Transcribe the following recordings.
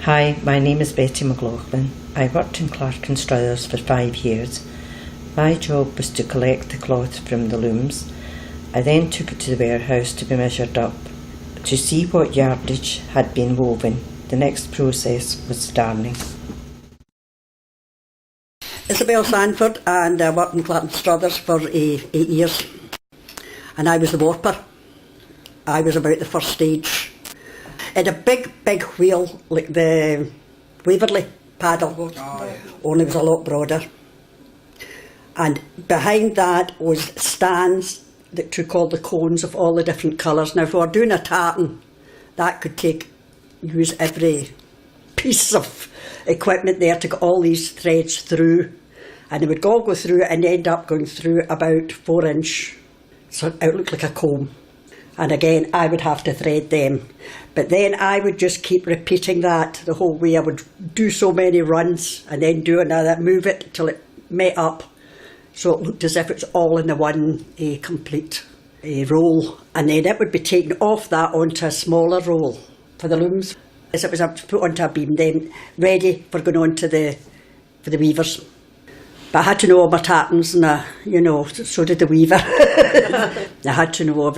Hi, my name is Betty McLaughlin. I worked in Clark and Struthers for 5 years. My job was to collect the cloth from the looms. I then took it to the warehouse to be measured up. To see what yardage had been woven, the next process was darning. Isobel Sandford, and I worked in Clark and Struthers for 8 years. And I was the warper. I was about the first stage. It had a big wheel like the Waverley paddle, only it was a lot broader. And behind that was stands that took all the cones of all the different colours. Now if we were doing a tartan, that could use every piece of equipment there to get all these threads through. And it would all go through and end up going through about 4 inch. So it looked like a comb. And again, I would have to thread them. But then I would just keep repeating that the whole way. I would do so many runs and then do another, move it till it met up. So it looked as if it was all in the one complete roll. And then it would be taken off that onto a smaller roll for the looms. As it was put onto a beam, then ready for going on to for the weavers. But I had to know all my tartans, and so did the weaver. I had to know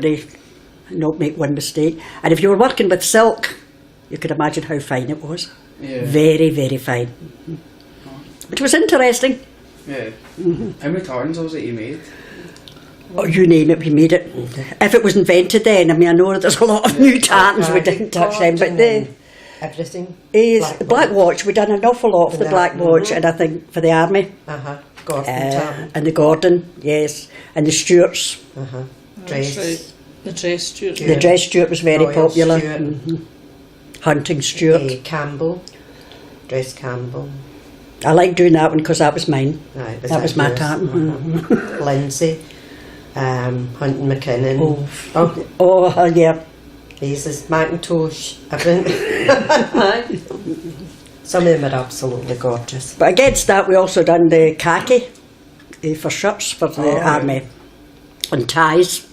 not make one mistake. And if you were working with silk, you could imagine how fine it was. Yeah. Very, very fine. Which was interesting. Yeah. How many tartans was it you made? Oh, you name it, we made it. If it was invented then, I mean, I know there's a lot of new tartans, we didn't touch them, but everything. Black watch, we done an awful lot for the black watch, and I think for the army. And the Gordon, yes, and the Stuarts. Dress. Right. The dress Stuart. The dress Stuart was very Royal popular. Stuart. Hunting Stuart. Campbell. Dress Campbell. I like doing that one because that was mine. Right, that was my tartan. Lindsay. Hunting McKinnon. Yeah. These is Macintosh. Some of them are absolutely gorgeous. But against that, we also done the khaki for shirts for the army, and ties,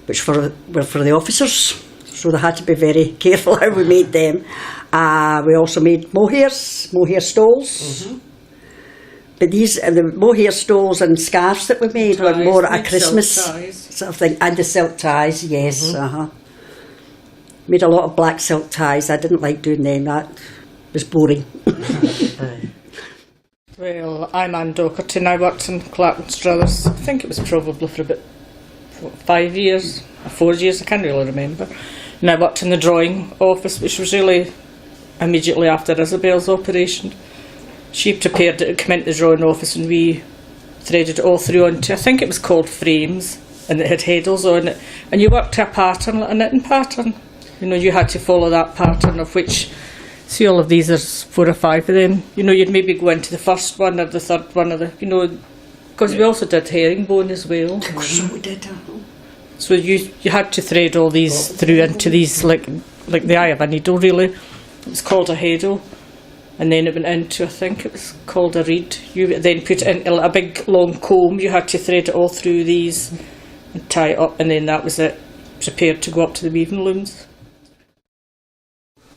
which were for the officers. So they had to be very careful how we made them. We also made mohair stoles. But the mohair stoles and scarves that we made were more a Christmas sort of thing, and the silk ties. Yes. Made a lot of black silk ties. I didn't like doing them. That was boring. Well, I'm Anne Docherty and I worked in Clark and Struthers. I think it was probably for about 5 years, or 4 years, I can't really remember. And I worked in the drawing office, which was really immediately after Isobel's operation. She prepared it to come into the drawing office and we threaded it all through onto, I think it was called frames, and it had headles on it. And you worked to a pattern, like a knitting pattern. You had to follow that pattern, of which, see, all of these, there's 4 or 5 of them. You'd maybe go into the first one or the third one, or because we also did herringbone as well. So we did. So you had to thread all these through into these, like the eye of a needle, really. It was called a heddle. And then it went into, I think it was called a reed. You then put it into a big long comb. You had to thread it all through these and tie it up, and then that was it, prepared to go up to the weaving looms.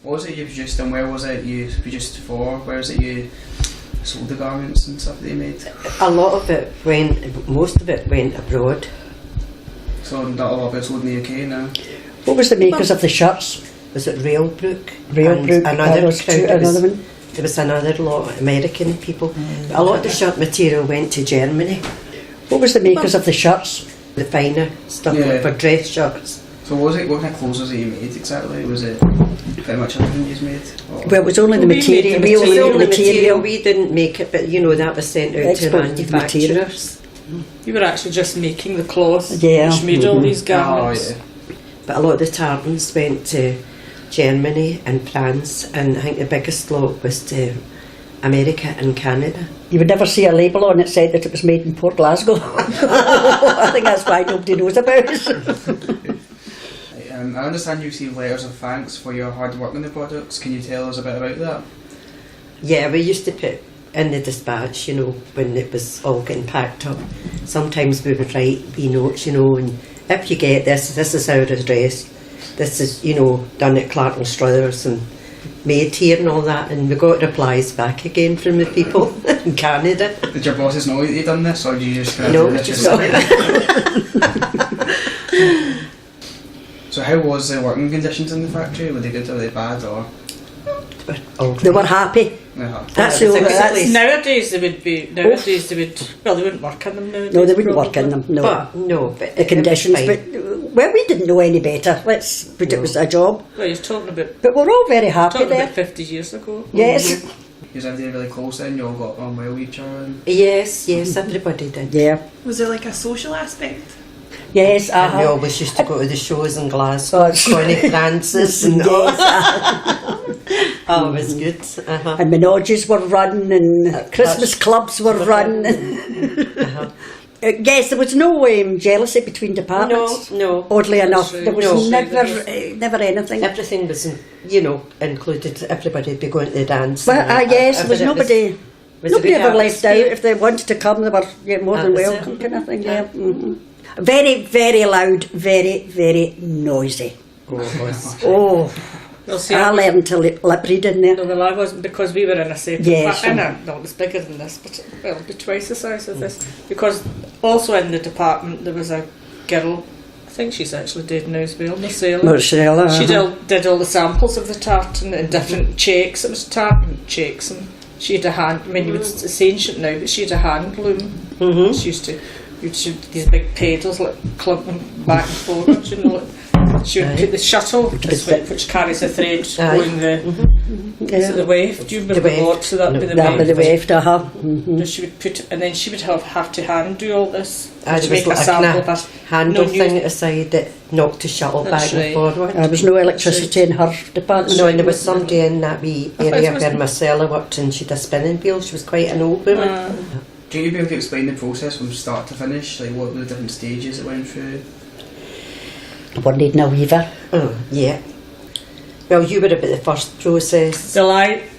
What was it you produced, and where was it you produced for? Where was it you sold the garments and stuff that you made? Most of it went abroad. So not a lot of it's sold in the UK now? What was the makers of the shirts? Was it Railbrook? Railbrook, Another one. There was another lot of American people. A lot of the shirt material went to Germany. What was the makers of the shirts? The finer stuff for dress shirts. So what kind of clothes was it you made exactly? Was it pretty much everything you made? Well, it was only the material. We only made the material. We didn't make it, but that was sent out to manufacturers. You were actually just making the cloth, which made all these garments. But a lot of the tartans went to Germany and France, and I think the biggest lot was to America and Canada. You would never see a label on it said that it was made in Port Glasgow. I think that's why nobody knows about it. I understand you received letters of thanks for your hard work on the products. Can you tell us a bit about that? Yeah, we used to put in the dispatch, when it was all getting packed up. Sometimes we would write wee notes, and if you get this is our address. This is, done at Clark and Struthers, and made here and all that, and we got replies back again from the people in Canada. Did your bosses know that you'd done this, or did you just kind of No, do this just yourself? So how was the working conditions in the factory? Were they good or were they bad, or? They were happy. Yeah. That's the only. That's, Nowadays they would be. Nowadays they would. Well, they wouldn't work in them nowadays. no, they wouldn't work in them. No, But the conditions. it was But fine. well, we didn't know any better. But it was a job. Well, you're talking about. But we're all very happy Talking there. about 50 years ago. Yes. Was everybody really close then? You all got on well with each other? And Yes, everybody did. Yeah. Was there like a social aspect? Yes. And we always used to go to the shows in Glasgow, Oh, Connie Francis and all. Yes. Oh, it was good. And menages were run, and Christmas clubs were run. Yes, there was no jealousy between departments. No. Oddly enough, right. there was No. never anything. Everything was, included. Everybody would be going to the dance. But and yes, that. there was nobody. was a Nobody good ever left out. atmosphere. If they wanted to come, they were more That than was it. welcome, kind of thing. Yeah. Very, very loud. Very, very noisy. Oh, it was. Oh, Well, see, I learned to lip read in there. No, well, I wasn't, because we were in a separate Yes. no, it was bigger than this, but well, it'd be twice the size of this. Because also in the department there was a girl, I think she's actually dead now as well, Marcella. Marcella. She did all the samples of the tart in different shakes. It was tart and shakes, and she had a hand. I mean, it's ancient now, but she had a hand loom. She used to, these big pedals like clumping back and forward, you know. She would put the shuttle, which carries the thread, going is it the wave? Do you remember the wave? So that'd be the That wave. be the wave, So she would put, and then she would have to hand do all this There to was make a like sample. a But handle no thing at the side that knocked the shuttle That's back right. and forward. There was no electricity in her department. No, and there was somebody in that wee I thought area it was- where Marcella worked, and she had a spinning wheel. She was quite an old woman. Can you be able to explain the process from start to finish? Like what were the different stages it went through? One needing a weaver. Oh, yeah. Well, you were about the first process. Well,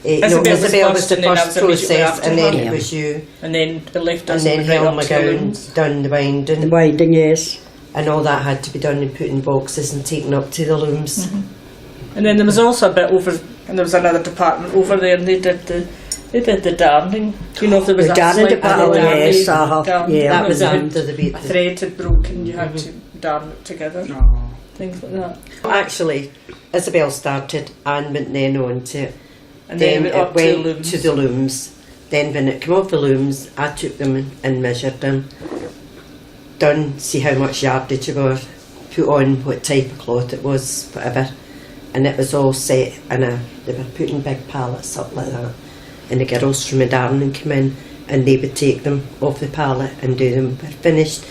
Isobel Isabel was the and then I first was immediately process, after and then her. it was you, And then the left and us then right Helen up to the McGowan looms. done the winding, The winding, yes. and all that had to be done and put in boxes and taken up to the looms. And then there was also a bit over, and there was another department over there, and they did the darning. You know, if there was The a darning slight department, darning, yes, darning, yeah. That was a after the beat. thread had broken, you had to darn it together, Oh. things like that. Actually, Isabel started and went then on to it. And then it went it up went to the looms. to the looms. Then when it came off the looms, I took them and measured them. Done, see how much yardage you were, put on what type of cloth it was, whatever. And it was all set in they were putting big pallets up like that. And the girls from the darning came in and they would take them off the pallet and do them. When finished,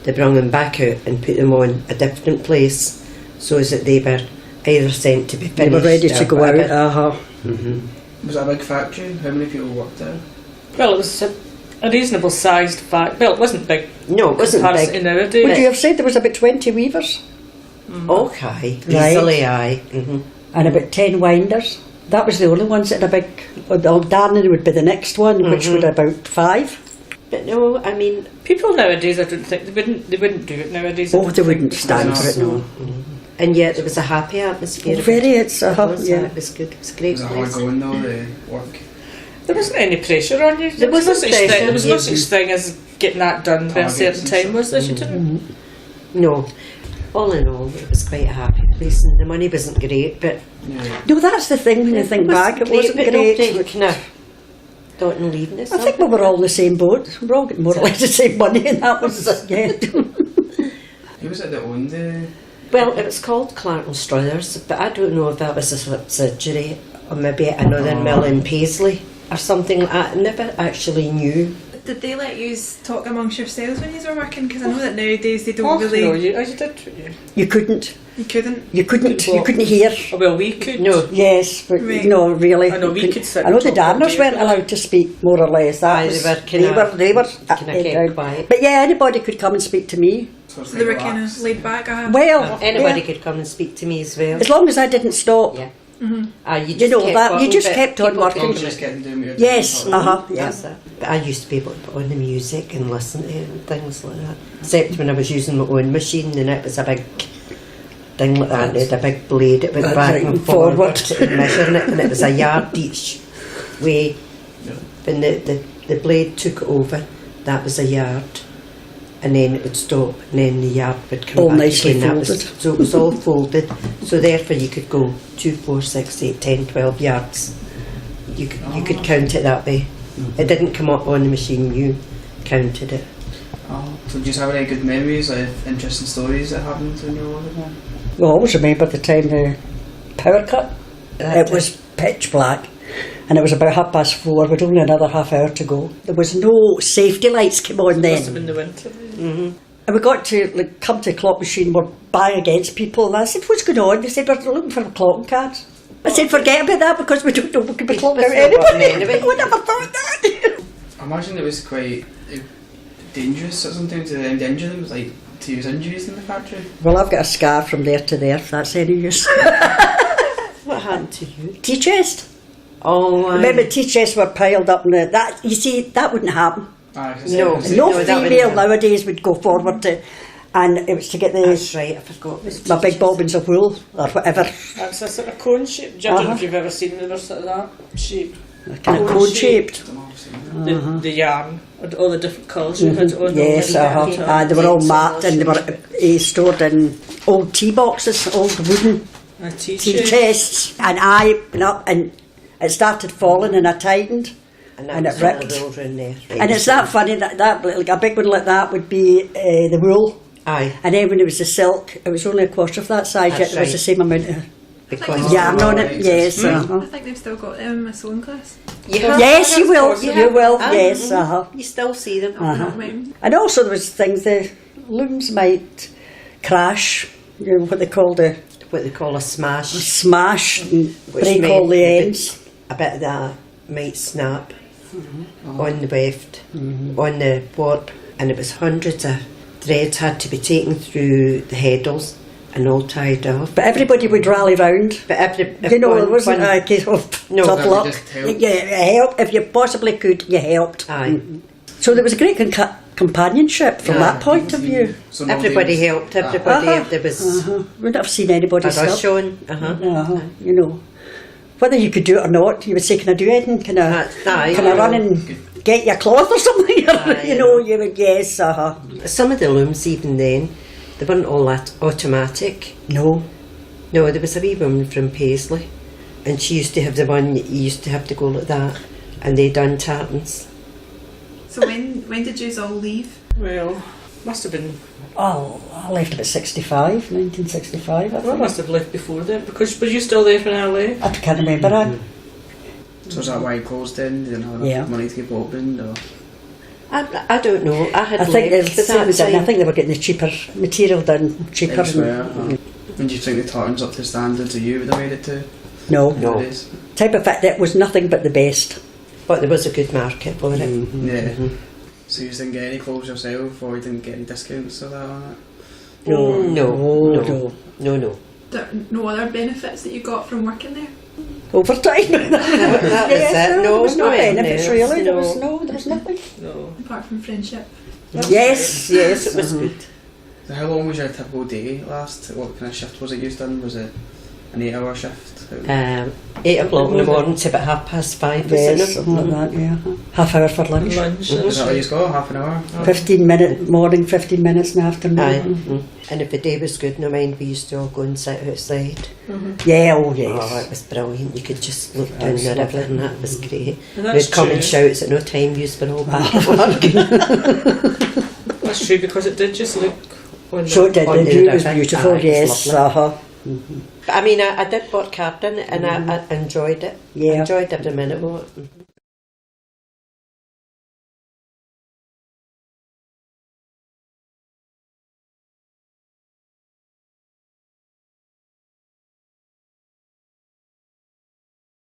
they brought them back out and put them on a different place so as that they were either sent to be finished. They were ready or to go whatever. out. Was it a big factory? How many people worked there? Well, it was a reasonable sized fact. Well, it wasn't big. No, it wasn't comparison big. to nowadays. Would you have said there was about 20 weavers Okay, Right. easily aye. and about 10 winders? That was the only ones that had a big. The darning would be the next one, which would about 5. But no, I mean, People nowadays, I don't think they wouldn't do it nowadays. I Oh, don't they think. wouldn't stand for it, no. and yet there was a happy atmosphere. Oh, very, it's It was, yeah. it was good. It was a great Was it hard place. going though, the work? There wasn't any pressure on you. There wasn't no such pressure, thing. There was no yeah. such thing as getting that done by a Targets certain and time, stuff. was there? You didn't. No, all in all, it was quite a happy place, and the money wasn't great, but Yeah. No, that's the thing when you think back. It wasn't but great. nobody kind of thought in leaving us. I think we were all in the same boat. We were all getting more or less the same money, and that was yeah. Who was it that owned the... Well, it was called Clark Struthers, but I don't know if that was a subsidiary or maybe another mill in Paisley or something like that. I never actually knew. Did they let you talk amongst yourselves when you were working? Because I know that nowadays they don't Oh, really. no, you did, didn't you? You couldn't. You couldn't. You couldn't. What? You couldn't hear. Oh, well, we could. No. Yes, but Right. no, really. I know we you could sit I know and the talk all darners day weren't about allowed to speak, more or less. That Aye, was, they were kinda- they were kinda kept quiet. But yeah, anybody could come and speak to me. So So they were kind of laid back. Well, Anybody yeah. could come and speak to me as well. As long as I didn't stop. Yeah. Mm-hmm. You, You know kept that, you working, just but kept on people working. could- You just getting doing what you're Yes, doing. That's it. But I used to be able to put on the music and listen to it and things like that. Except when I was using my own machine and it was a big thing like that, and it had a big blade, it went back right, and forward, forward. and measuring it, and it was a yard each way. When the blade took it over, that was a yard, and then it would stop, and then the yard would come All back nicely again. That was, folded. so it was all folded, so therefore you could go 2, 4, 6, 8, 10, 12 yards. You could count it that way. It didn't come up on the machine, you counted it. Oh, so do you have any good memories of interesting stories that happened when you were living there? I always remember the time the power cut. It was pitch black, and it was about 4:30. We'd only another half hour to go. There was no safety lights came on Must have then. been the winter. And we got to come to the clock machine, we're bang against people, and I said, what's going on? They said, we're looking for a clocking card. I said, forget about that because we don't know we could be clocked out anyway. We never thought that. I imagine it was quite dangerous or something to endanger them, like to use injuries in the factory. Well, I've got a scar from there to there, if that's any use. What happened to you? T-chest. Oh, Remember, T-chests were piled up in that. You see, that wouldn't happen. No. No that wouldn't female happen. nowadays would go forward to, and it was to get That's right, I forgot. my big bobbins of wool or whatever. That's a sort of cone shape. I don't know if you've ever seen them, they're sort of that shape. Kind of cone shaped. The yarn, all the different colours you had on. Yes, and they were all marked and they were stored in old tea boxes, old wooden tea chests. And I went up and it started falling and I tightened. And it ripped. And it's that funny that like a big one like that would be the wool. Aye. And then when it was the silk, it was only a quarter of that size, yet That's it was right. the same amount of Because yarn on it. Yes. I think they've still got them in my sewing class. Yes, you will. You will. Yes. You still see them. Not mine. And also there was things the looms might crash. You know what they call a smash. smash and Which break meant all the a bit- ends. A bit of that might snap on the weft, on the warp, and it was hundreds of threads had to be taken through the heddles and all tied off. But everybody would rally round. But You know, it wasn't a case of No, tough that luck. just helped. Yeah, it helped. If you possibly could, you helped. Aye. So there was a great companionship from that point of view. So Everybody nobody helped. Everybody. There was We'd have seen anybody a stop. rush on. You know, whether you could do it or not, you would say, "Can I do anything? Can I Aye. run and get your cloth or something?" Aye, you know, you would yes. Some of the looms even then, they weren't all that automatic. No. No, there was a wee woman from Paisley, and she used to have the one you used to have to go like that, and they done tartans. So when did you all leave? Well, must have been. Oh, I left about 1965. I I think. must have left before then because were you still there when I left? I can't remember. So is that why you closed then? They didn't have enough Yeah. money to keep opened, or? I don't know. I had I think left it's at that I time. think they were getting the cheaper material done, cheaper. Elsewhere, And do you think the tartan's up to standards of you would have made it to No. nowadays? Type of fact that was nothing but the best. But there was a good market for it. Yeah. So you didn't get any clothes yourself, or you didn't get any discounts or that on it? No. There are no other benefits that you got from working there? Overtime. That was it. There No, was no benefits else, really. There no. was nothing. No. Apart from friendship. Yes, It was good. So how long was your typical day last? What kind of shift was it you done? Was it an 8-hour shift? 8 o'clock in the morning to about 5:30. Yes, something like that, yeah. Half hour for lunch. Lunch. Is that what you got? Half an hour? 15 minute morning, 15 minutes in the afternoon. Aye. And if the day was good, no mind, we used to all go and sit outside. Yeah, oh yes. Oh, it was brilliant. You could just look down the river and that was great. And that's We'd come true. in shouts at no time, you were all back at work. That's true because it did just look. On So it did, On the the view was river. beautiful, Aye, it was yes. lovely. But I mean, I did work hard in it and I enjoyed it. Yeah. I enjoyed every minute of it.